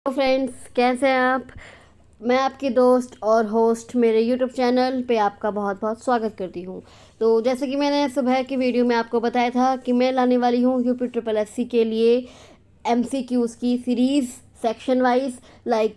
Hello friends, कैसे हैं आप। मैं आपकी दोस्त और होस्ट मेरे यूट्यूब चैनल पे आपका बहुत बहुत स्वागत करती हूँ। तो जैसे कि मैंने सुबह की वीडियो में आपको बताया था कि मैं लाने वाली हूँ यूपी ट्रिपल एससी के लिए एमसीक्यूज़ की series section wise like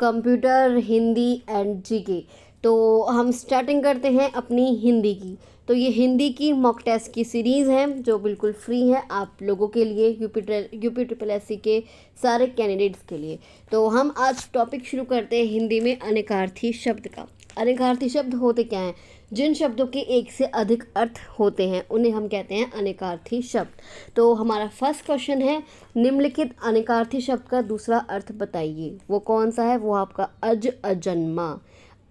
computer Hindi and GK. तो हम स्टार्टिंग करते हैं अपनी हिंदी की। तो ये हिंदी की मॉक टेस्ट की सीरीज़ है जो बिल्कुल फ्री है आप लोगों के लिए, यूपी ट्रिपल एससी के सारे कैंडिडेट्स के लिए। तो हम आज टॉपिक शुरू करते हैं हिंदी में अनेकार्थी शब्द का। अनेकार्थी शब्द होते क्या हैं? जिन शब्दों के एक से अधिक अर्थ होते हैं उन्हें हम कहते हैं अनेकार्थी शब्द। तो हमारा फर्स्ट क्वेश्चन है, निम्नलिखित अनेकार्थी शब्द का दूसरा अर्थ बताइए। वो कौन सा है? वो आपका अज अजन्मा।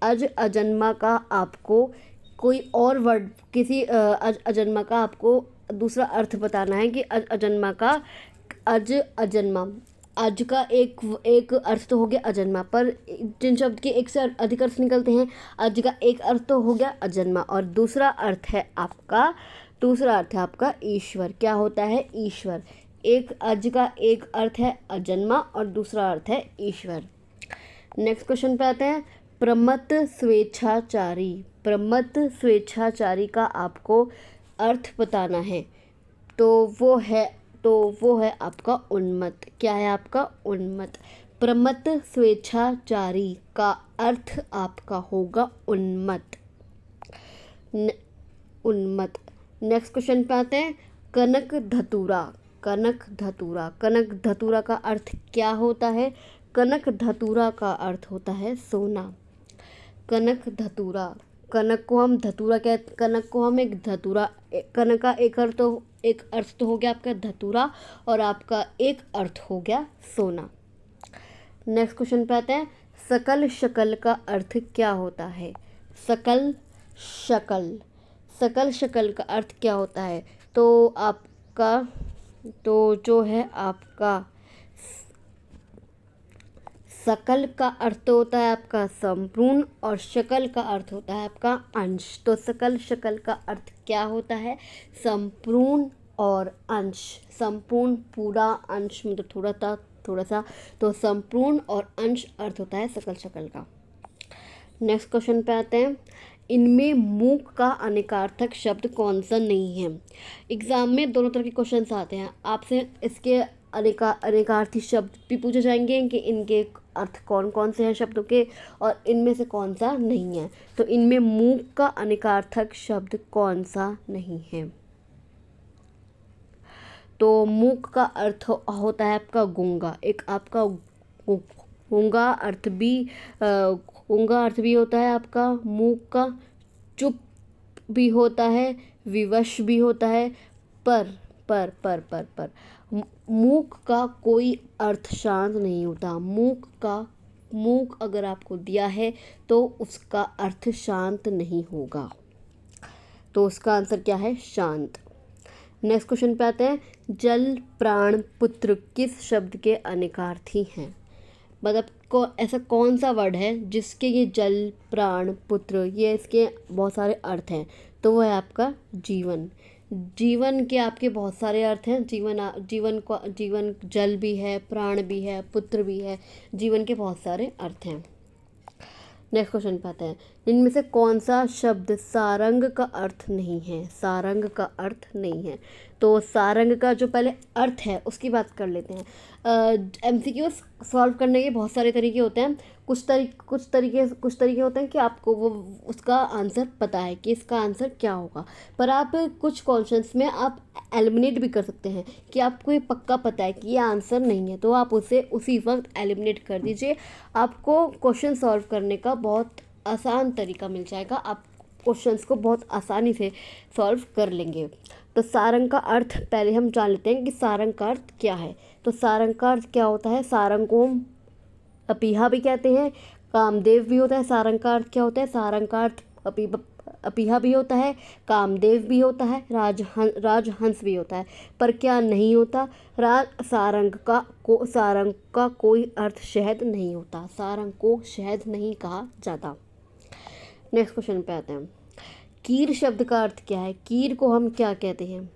अज अजन्मा का आपको कोई और वर्ड, किसी अज अजन्मा का आपको दूसरा अर्थ बताना है कि अज अजन्मा का अज अजन्मा। अज का एक एक अर्थ तो हो गया अजन्मा, पर जिन शब्द के एक से अधिक अर्थ निकलते हैं, अज का एक अर्थ तो हो गया अजन्मा और दूसरा अर्थ है आपका ईश्वर। क्या होता है? ईश्वर। एक अज का एक अर्थ है अजन्मा और दूसरा अर्थ है ईश्वर। नेक्स्ट क्वेश्चन पे आते हैं, प्रमत्त स्वेच्छाचारी। प्रमत्त स्वेच्छाचारी का आपको अर्थ बताना है। तो वो है आपका उन्मत्त। क्या है आपका? उन्मत्त। प्रमत्त स्वेच्छाचारी का अर्थ आपका होगा उन्मत्त। उन्मत्त। नेक्स्ट क्वेश्चन पे आते हैं, कनक धतूरा। कनक धतूरा। कनक धतूरा का अर्थ क्या होता है? कनक धतूरा का अर्थ होता है सोना। कनक धतूरा। कनक को हम धतूरा कहते, कनक को हम एक धतूरा, कनक का एक अर्थ तो हो गया आपका धतूरा और आपका एक अर्थ हो गया सोना। नेक्स्ट क्वेश्चन पे आते हैं, सकल शकल का अर्थ क्या होता है? सकल शकल। सकल शकल का अर्थ क्या होता है? तो आपका तो जो है आपका सकल का अर्थ होता है आपका संपूर्ण और शकल का अर्थ होता है आपका अंश। तो सकल शकल का अर्थ क्या होता है? संपूर्ण और अंश। संपूर्ण, पूरा, अंश मतलब थोड़ा सा। तो संपूर्ण और अंश अर्थ होता है सकल शकल का। नेक्स्ट क्वेश्चन पे आते हैं, इनमें मूक का अनेकार्थक शब्द कौन सा नहीं है? एग्जाम में दोनों तरह के क्वेश्चंस आते हैं। आपसे इसके अनेकार्थी शब्द भी पूछे जाएंगे कि इनके अर्थ कौन कौन से हैं शब्दों के और इनमें से कौन सा नहीं है। तो इनमें मूक का अनेकार्थक शब्द कौन सा नहीं है? तो मूक का अर्थ होता है आपका गूंगा। एक आपका गूंगा अर्थ भी होता है आपका मूक का। चुप भी होता है, विवश भी होता है, पर मूक का कोई अर्थ शांत नहीं होता। मूक अगर आपको दिया है तो उसका अर्थ शांत नहीं होगा। तो उसका आंसर क्या है? शांत। नेक्स्ट क्वेश्चन पे आते हैं, जल प्राण पुत्र किस शब्द के अनेकार्थी हैं? मतलब ऐसा कौन सा वर्ड है जिसके ये जल प्राण पुत्र, ये इसके बहुत सारे अर्थ हैं? तो वो है आपका जीवन। जीवन के आपके बहुत सारे अर्थ हैं। जीवन जल भी है, प्राण भी है, पुत्र भी है। जीवन के बहुत सारे अर्थ हैं। नेक्स्ट क्वेश्चन पे आते हैं, इनमें से कौन सा शब्द सारंग का अर्थ नहीं है? सारंग का अर्थ नहीं है। तो सारंग का जो पहले अर्थ है उसकी बात कर लेते हैं। एमसीक्यू सॉल्व करने के बहुत सारे तरीके होते हैं। कुछ तरीके होते हैं कि आपको वो उसका आंसर पता है कि इसका आंसर क्या होगा, पर आप कुछ क्वेश्चंस में आप एलिमिनेट भी कर सकते हैं कि आपको ये पक्का पता है कि ये आंसर नहीं है, तो आप उसे उसी वक्त एलिमिनेट कर दीजिए। आपको क्वेश्चन सॉल्व करने का बहुत आसान तरीका मिल जाएगा। आप क्वेश्चंस को बहुत आसानी से सॉल्व कर लेंगे। तो सारंग का अर्थ पहले हम जान लेते हैं कि सारंग का अर्थ क्या है। तो सारंग का अर्थ क्या होता है? सारंग को हम अपिहा भी कहते हैं, कामदेव भी होता है। सारंग का अर्थ क्या होता है? सारंग का अर्थ अपिहा भी होता है, कामदेव भी होता है, राजहंस भी होता है। पर क्या नहीं होता? सारंग का कोई अर्थ शहद नहीं होता। सारंग को शहद नहीं कहा जाता। नेक्स्ट क्वेश्चन पे आते हैं, कीर शब्द का अर्थ क्या है? कीर को हम क्या कहते हैं?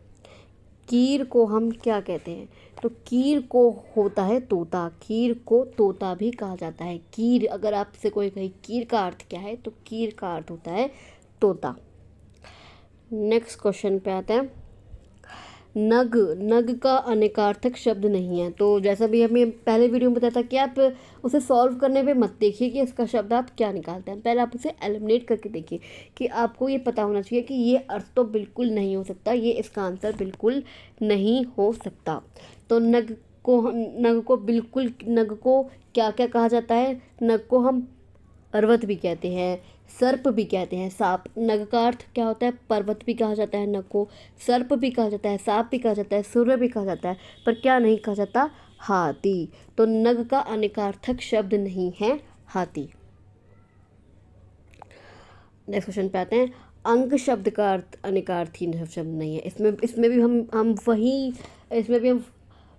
कीर को हम क्या कहते हैं? तो कीर को होता है तोता, कीर को तोता भी कहा जाता है। कीर, अगर आपसे कोई कहे कीर का अर्थ क्या है, तो कीर का अर्थ होता है तोता। नेक्स्ट क्वेश्चन पे आते हैं। नग, नग का अनेकार्थक शब्द नहीं है। तो जैसा भी हमें पहले वीडियो में बताया था कि आप उसे सॉल्व करने पे मत देखिए कि इसका शब्द आप क्या निकालते हैं, पहले आप उसे एलिमिनेट करके देखिए कि आपको ये पता होना चाहिए कि ये अर्थ तो बिल्कुल नहीं हो सकता, ये इसका आंसर बिल्कुल नहीं हो सकता। तो नग को बिल्कुल, नग को क्या क्या कहा जाता है? नग को हम पर्वत भी कहते हैं, सर्प भी कहते हैं, सांप। नग का अर्थ क्या होता है? पर्वत भी कहा जाता है नग को, सर्प भी कहा जाता है, सांप भी कहा जाता है, सूर्य भी कहा जाता है, पर क्या नहीं कहा जाता? हाथी। तो नग का अनेकार्थक शब्द नहीं है हाथी। नेक्स्ट क्वेश्चन पे आते हैं। अंक शब्द का अर्थ अनेकार्थी शब्द नहीं है। इसमें भी हम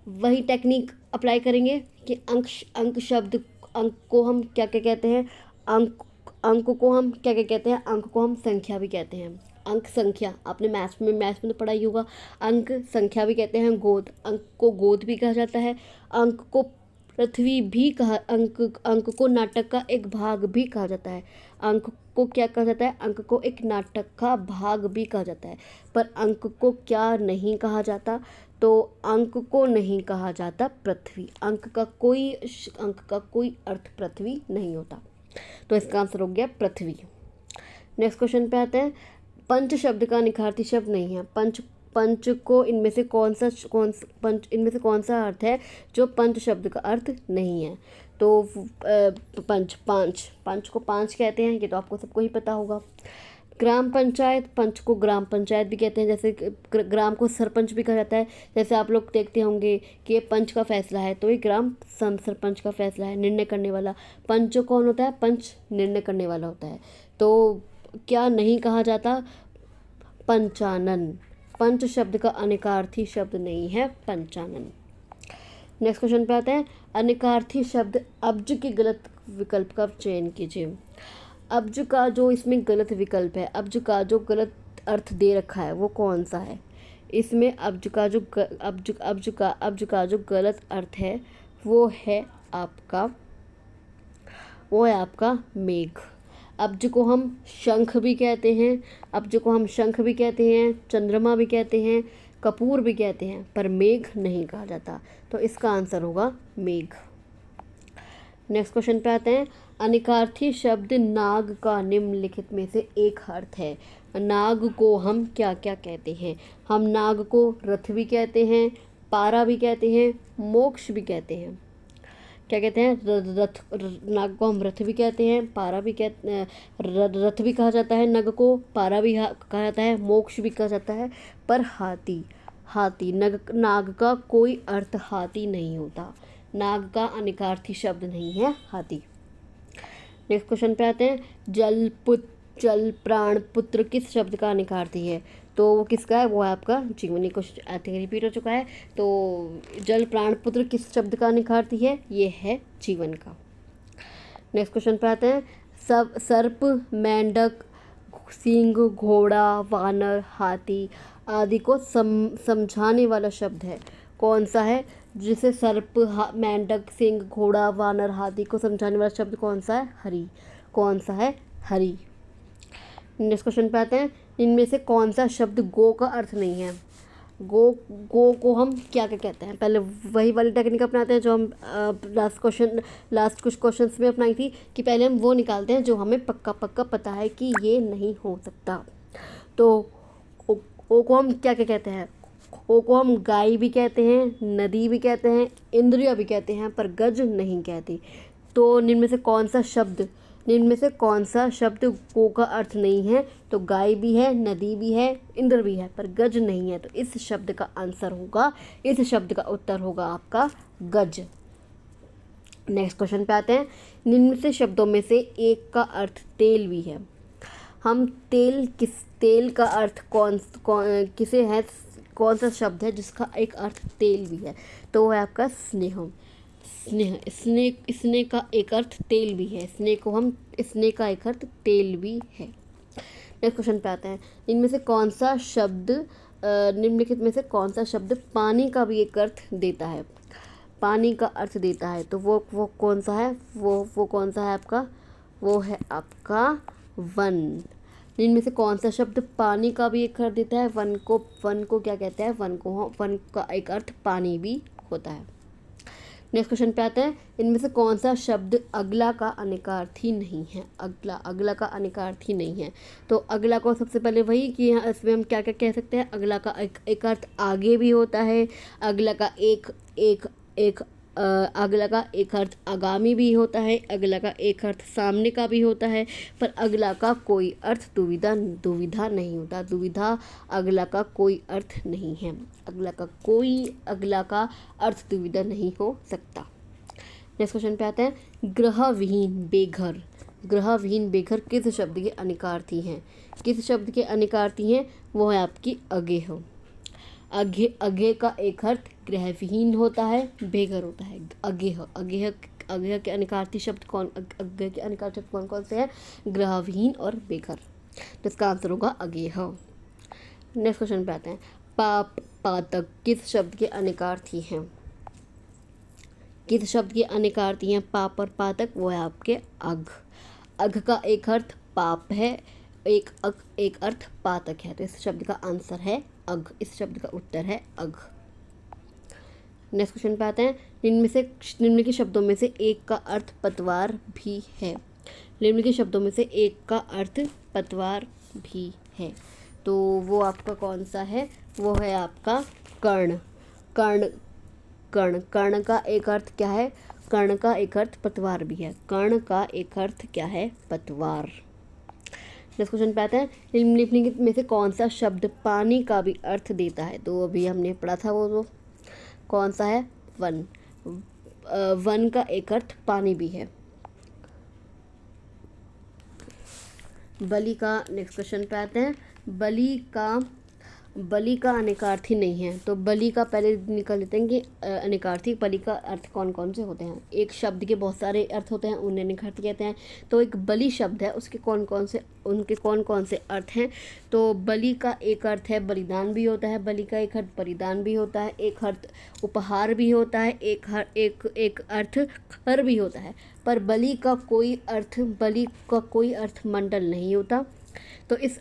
वही टेक्निक अप्लाई करेंगे कि अंक शब्द, अंक को हम क्या क्या कहते हैं? अंक को हम क्या क्या कहते हैं? अंक को हम संख्या भी कहते हैं। अंक, संख्या, आपने मैथ्स में तो पढ़ा ही होगा। अंक, संख्या भी कहते हैं। गोद, अंक को गोद भी कहा जाता है। अंक को पृथ्वी भी कहा, अंक को नाटक का एक भाग भी कहा जाता है। अंक को क्या कहा जाता है? अंक को एक नाटक का भाग भी कहा जाता है। पर अंक को क्या नहीं कहा जाता? तो अंक को नहीं कहा जाता पृथ्वी। अंक का कोई अर्थ पृथ्वी नहीं होता। तो इसका आंसर हो गया पृथ्वी। नेक्स्ट क्वेश्चन पे आते हैं। पंच शब्द का निखार्थी शब्द नहीं है। पंच को इनमें से कौन सा अर्थ है जो पंच शब्द का अर्थ नहीं है? तो पंच को पांच कहते हैं, ये तो आपको सबको ही पता होगा। ग्राम पंचायत, पंच को ग्राम पंचायत भी कहते हैं, जैसे ग्राम को सरपंच भी कहा जाता है। जैसे आप लोग देखते होंगे कि ये पंच का फैसला है, तो ये ग्राम सरपंच का फैसला है, निर्णय करने वाला। पंच कौन होता है? पंच निर्णय करने वाला होता है। तो क्या नहीं कहा जाता? पंचानन। पंच शब्द का अनेकार्थी शब्द नहीं है पंचानन। नेक्स्ट क्वेश्चन पे आते हैं। अनेकार्थी शब्द अब्ज के गलत विकल्प का चयन कीजिए। अब्ज का जो इसमें गलत विकल्प है, अब्ज का जो गलत अर्थ दे रखा है, वो कौन सा है? इसमें अब्ज का जो गलत अर्थ है वो है आपका मेघ। अब्ज को हम शंख भी कहते हैं, चंद्रमा भी कहते हैं, कपूर भी कहते हैं, पर मेघ नहीं कहा जाता। तो इसका आंसर होगा मेघ। नेक्स्ट क्वेश्चन पे आते हैं। अनेकार्थी शब्द नाग का निम्नलिखित में से एक अर्थ है। नाग को हम क्या क्या कहते हैं? हम नाग को रथ भी कहते हैं, पारा भी कहते हैं, मोक्ष भी कहते हैं। क्या कहते हैं? नाग को हम रथ भी कहते हैं, पारा भी रथ भी कहा जाता है, नग को पारा भी कहा जाता है, मोक्ष भी कहा जाता है। पर नाग का कोई अर्थ हाथी नहीं होता। नाग का अनेकार्थी शब्द नहीं है हाथी। नेक्स्ट क्वेश्चन पे आते हैं। जल प्राण पुत्र किस शब्द का अनेकार्थी है? तो वो किसका है? वो है आपका जीवन। क्वेश्चन आई थिंक रिपीट हो चुका है। तो जल प्राण पुत्र किस शब्द का अनेकार्थी है? ये है जीवन का। नेक्स्ट क्वेश्चन पे आते हैं। सर्प, मेंढक, सिंह, घोड़ा, वानर, हाथी आदि को समझाने वाला शब्द है, कौन सा है? जिसे सर्प, मेंढक, सिंह, घोड़ा, वानर, हाथी को समझाने वाला शब्द कौन सा है? हरि। कौन सा है? हरि। नेक्स्ट क्वेश्चन पे आते हैं। इनमें से कौन सा शब्द गो का अर्थ नहीं है? गो को हम क्या क्या कहते हैं? पहले वही वाली टेक्निक अपनाते हैं जो हम लास्ट कुछ क्वेश्चंस में अपनाई थी, कि पहले हम वो निकालते हैं जो हमें पक्का पता है कि ये नहीं हो सकता। तो ओ को हम क्या क्या कहते हैं? ओ को हम गाय भी कहते हैं, नदी भी कहते हैं, इंद्रिया भी कहते हैं, पर गज नहीं कहते। तो इनमें से कौन सा शब्द गो का अर्थ नहीं है? तो गाय भी है, नदी भी है, इंद्र भी है, पर गज नहीं है। तो इस शब्द का उत्तर होगा आपका गज। नेक्स्ट क्वेश्चन पे आते हैं। निम्न से शब्दों में से एक का अर्थ तेल भी है। हम तेल का अर्थ किसे है? कौन सा शब्द है जिसका एक अर्थ तेल भी है? तो वो है आपका स्नेह। स्नेह का एक अर्थ तेल भी है। स्नेह का एक अर्थ तेल भी है। नेक्स्ट क्वेश्चन पे आते हैं। इनमें से कौन सा शब्द निम्नलिखित में से कौन सा शब्द पानी का भी एक अर्थ देता है? पानी का अर्थ देता है तो वो कौन सा है? वो कौन सा है आपका? वो है आपका वन। इनमें से कौन सा शब्द पानी का भी एक अर्थ देता है? वन को क्या कहते हैं? वन का एक अर्थ पानी भी होता है। नेक्स्ट क्वेश्चन पे आते हैं, इनमें से कौन सा शब्द अगला का अनिकार्थी नहीं है? अगला का अनिकार्थी नहीं है। तो अगला को सबसे पहले वही कि यहाँ इसमें हम क्या क्या कह सकते हैं? अगला का एक अर्थ आगे भी होता है, अगला का अगला का एक अर्थ आगामी भी होता है, अगला का एक अर्थ सामने का भी होता है, पर अगला का कोई अर्थ दुविधा नहीं होता। अगला का कोई अर्थ नहीं है। अगला का अर्थ दुविधा नहीं हो सकता। नेक्स्ट क्वेश्चन पे आते हैं, ग्रहविहीन बेघर किस शब्द के अनिकार्थी हैं? किस शब्द के अनिकार्थी हैं? वो है आपकी अगेह। अगेह का एक अर्थ ग्रहविहीन होता है, बेघर होता है। अगेह के अनिकार्थी शब्द कौन कौन से हैं? ग्रहविहीन और बेघर। तो इसका आंसर होगा अगेह। नेक्स्ट क्वेश्चन पे आते हैं, पाप पातक किस शब्द के अनिकार्थी हैं? किस शब्द के अनिकार्थी हैं पाप और पातक? वो है आपके अघ का एक अर्थ पाप है, एक अर्थ पातक है, तो इस शब्द का आंसर है अघ। इस शब्द का उत्तर है अघ। नेक्स्ट क्वेश्चन पे आते हैं, निम्नलिखित शब्दों में से एक का अर्थ पतवार भी है। निम्नलिखित शब्दों में से एक का अर्थ पतवार भी है, तो वो आपका कौन सा है? वो है आपका कर्ण। कर्ण का एक अर्थ क्या है? कर्ण का एक अर्थ पतवार भी है। कर्ण का एक अर्थ क्या है? पतवार। नेक्स्ट क्वेश्चन पे आते हैं, निम्नलिखित में से कौन सा शब्द पानी का भी अर्थ देता है? तो अभी हमने पढ़ा था वो कौन सा है? वन। वन का एक अर्थ पानी भी है। बलि का नेक्स्ट क्वेश्चन पे आते हैं, बलि का अनिकार्थी नहीं है। तो बलि का पहले निकाल लेते हैं कि अनिकार्थी बलि का अर्थ कौन कौन से होते हैं। एक शब्द के बहुत सारे अर्थ होते हैं, उन्हें अनिकार्थी कहते हैं। तो एक बलि शब्द है, उनके कौन कौन से अर्थ हैं? तो बलि का एक अर्थ है बलिदान भी होता है, बलि का एक अर्थ बलिदान भी होता है, एक अर्थ उपहार भी होता है, एक अर्थ खर भी होता है। पर बलि का कोई अर्थ मंडल नहीं होता। तो इस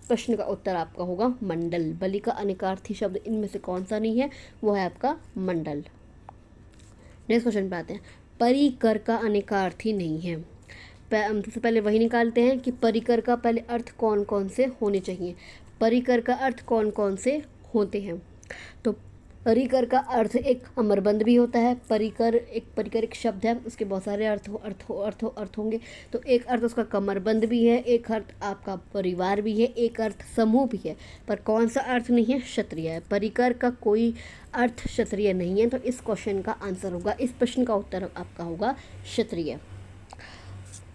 प्रश्न का उत्तर आपका होगा मंडल। बलि का अनिकार्थी शब्द इनमें से कौन सा नहीं है? वो है आपका मंडल। नेक्स्ट क्वेश्चन पे आते हैं, परिकर का अनिकार्थी नहीं है। हम सबसे पहले वही निकालते हैं कि परिकर का पहले अर्थ कौन कौन से होने चाहिए। परिकर का अर्थ कौन कौन से होते हैं? तो परिकर का अर्थ एक अमरबंद भी होता है। परिकर एक शब्द है, उसके बहुत सारे अर्थ होंगे। तो एक अर्थ उसका कमरबंद भी है, एक अर्थ आपका परिवार भी है, एक अर्थ समूह भी है। पर कौन सा अर्थ नहीं है? क्षत्रिय है। परिकर का कोई अर्थ क्षत्रिय नहीं है, तो इस क्वेश्चन का आंसर होगा, इस प्रश्न का उत्तर आपका होगा क्षत्रिय।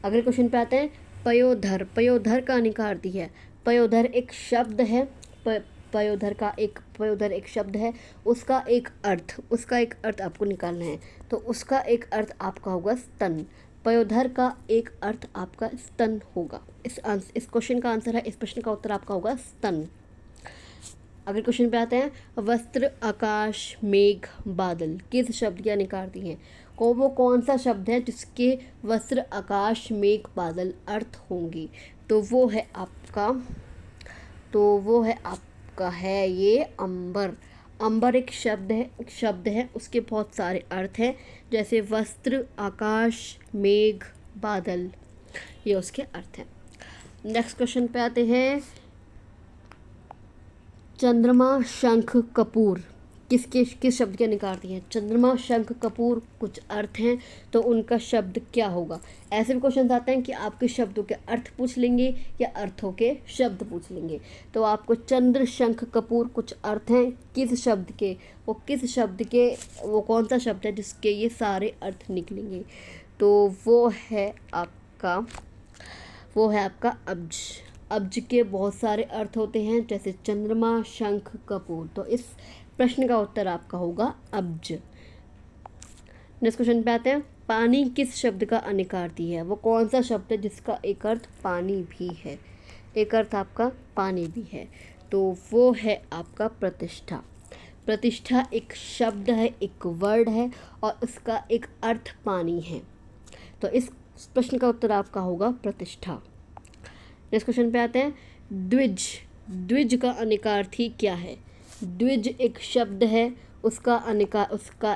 अगले क्वेश्चन पे आते हैं, पयोधर का अनिकार्थी है। पयोधर एक शब्द है, पयोधर एक शब्द है, उसका एक अर्थ आपको निकालना है। तो उसका एक अर्थ आपका होगा स्तन। पयोधर का एक अर्थ आपका स्तन होगा। इस क्वेश्चन का आंसर है, इस प्रश्न का उत्तर आपका होगा स्तन। अगले क्वेश्चन पे आते हैं, वस्त्र आकाश मेघ बादल किस शब्द के अनिकार्थी हैं? वो कौन सा शब्द है जिसके वस्त्र आकाश मेघ बादल अर्थ होंगे? तो वो है आपका है ये अंबर। अंबर एक शब्द है, उसके बहुत सारे अर्थ हैं, जैसे वस्त्र आकाश मेघ बादल, ये उसके अर्थ हैं। नेक्स्ट क्वेश्चन पे आते हैं, चंद्रमा शंख कपूर किस शब्द के अनिकार्थी हैं? चंद्रमा शंख कपूर कुछ अर्थ हैं, तो उनका शब्द क्या होगा? ऐसे भी क्वेश्चन आते हैं कि आपके शब्दों के अर्थ पूछ लेंगे या अर्थों के शब्द पूछ लेंगे। तो आपको चंद्र शंख कपूर कुछ अर्थ हैं, किस शब्द के? वो कौन सा शब्द है जिसके ये सारे अर्थ निकलेंगे? तो वो है आपका अब्ज। अब्ज के बहुत सारे अर्थ होते हैं, जैसे चंद्रमा शंख कपूर। तो इस प्रश्न का उत्तर आपका होगा अब्ज। नेक्स्ट क्वेश्चन पे आते हैं, पानी किस शब्द का अनिकार्थी है? वो कौन सा शब्द है जिसका एक अर्थ पानी भी है? एक अर्थ आपका पानी भी है। तो वो है आपका प्रतिष्ठा। प्रतिष्ठा एक शब्द है, एक वर्ड है और उसका एक अर्थ पानी है। तो इस प्रश्न का उत्तर आपका होगा प्रतिष्ठा। नेक्स्ट क्वेश्चन पे आते हैं। द्विज, द्विज का अनिकार्थी क्या है? द्विज एक शब्द है, उसका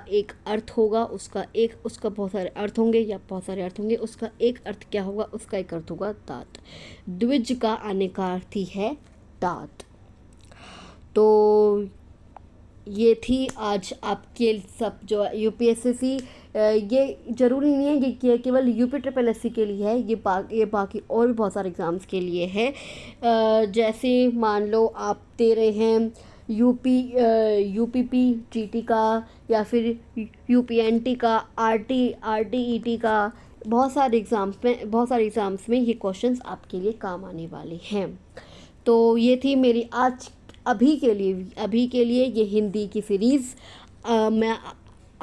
एक अर्थ होगा, उसका बहुत सारे अर्थ होंगे या बहुत सारे अर्थ होंगे, उसका एक अर्थ क्या होगा? उसका एक अर्थ होगा तात। द्विज का अनिकार्थी है तात। तो ये थी आज आपके सब जो यूपीएससी, ये ज़रूरी नहीं है कि केवल यूपी ट्रिपल एससी के लिए है, ये बाकी और भी बहुत सारे एग्ज़ाम्स के लिए है। जैसे मान लो आप दे रहे हैं यूपीपी जीटी का या फिर यूपीएनटी का, आरटीईटी का, बहुत सारे एग्ज़ाम्स में ये क्वेश्चंस आपके लिए काम आने वाले हैं। तो ये थी मेरी आज अभी के लिए ये हिंदी की सीरीज़। मैं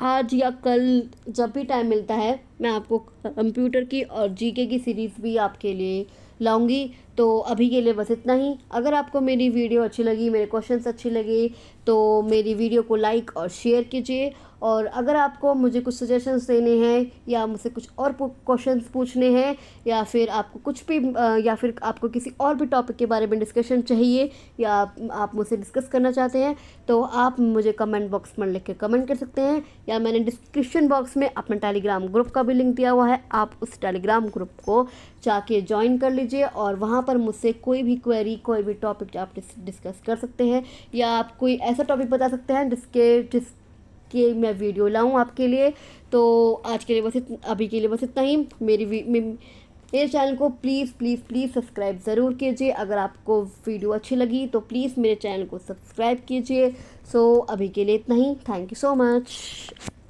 आज या कल जब भी टाइम मिलता है मैं आपको कंप्यूटर की और जीके की सीरीज़ भी आपके लिए लाऊंगी। तो अभी के लिए बस इतना ही। अगर आपको मेरी वीडियो अच्छी लगी, मेरे क्वेश्चंस अच्छे लगे, तो मेरी वीडियो को लाइक और शेयर कीजिए। और अगर आपको मुझे कुछ सजेशंस देने हैं या मुझसे कुछ और क्वेश्चंस पूछने हैं या फिर आपको कुछ भी या फिर आपको किसी और भी टॉपिक के बारे में डिस्कशन चाहिए या आप मुझसे डिस्कस करना चाहते हैं, तो आप मुझे कमेंट बॉक्स में लिख के कमेंट कर सकते हैं, या मैंने डिस्क्रिप्शन बॉक्स में अपना टेलीग्राम ग्रुप का भी लिंक दिया हुआ है। आप उस टेलीग्राम ग्रुप को जाके ज्वाइन कर लीजिए और वहाँ पर मुझसे कोई भी क्वेरी, कोई भी टॉपिक आप डिस्कस कर सकते हैं, या आप कोई ऐसा टॉपिक बता सकते हैं जिसके मैं वीडियो लाऊं आपके लिए। तो आज के लिए अभी के लिए बस इतना ही। मेरे चैनल को प्लीज़ सब्सक्राइब ज़रूर कीजिए। अगर आपको वीडियो अच्छी लगी तो प्लीज़ मेरे चैनल को सब्सक्राइब कीजिए। सो अभी के लिए इतना ही। Thank you so much.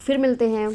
फिर मिलते हैं।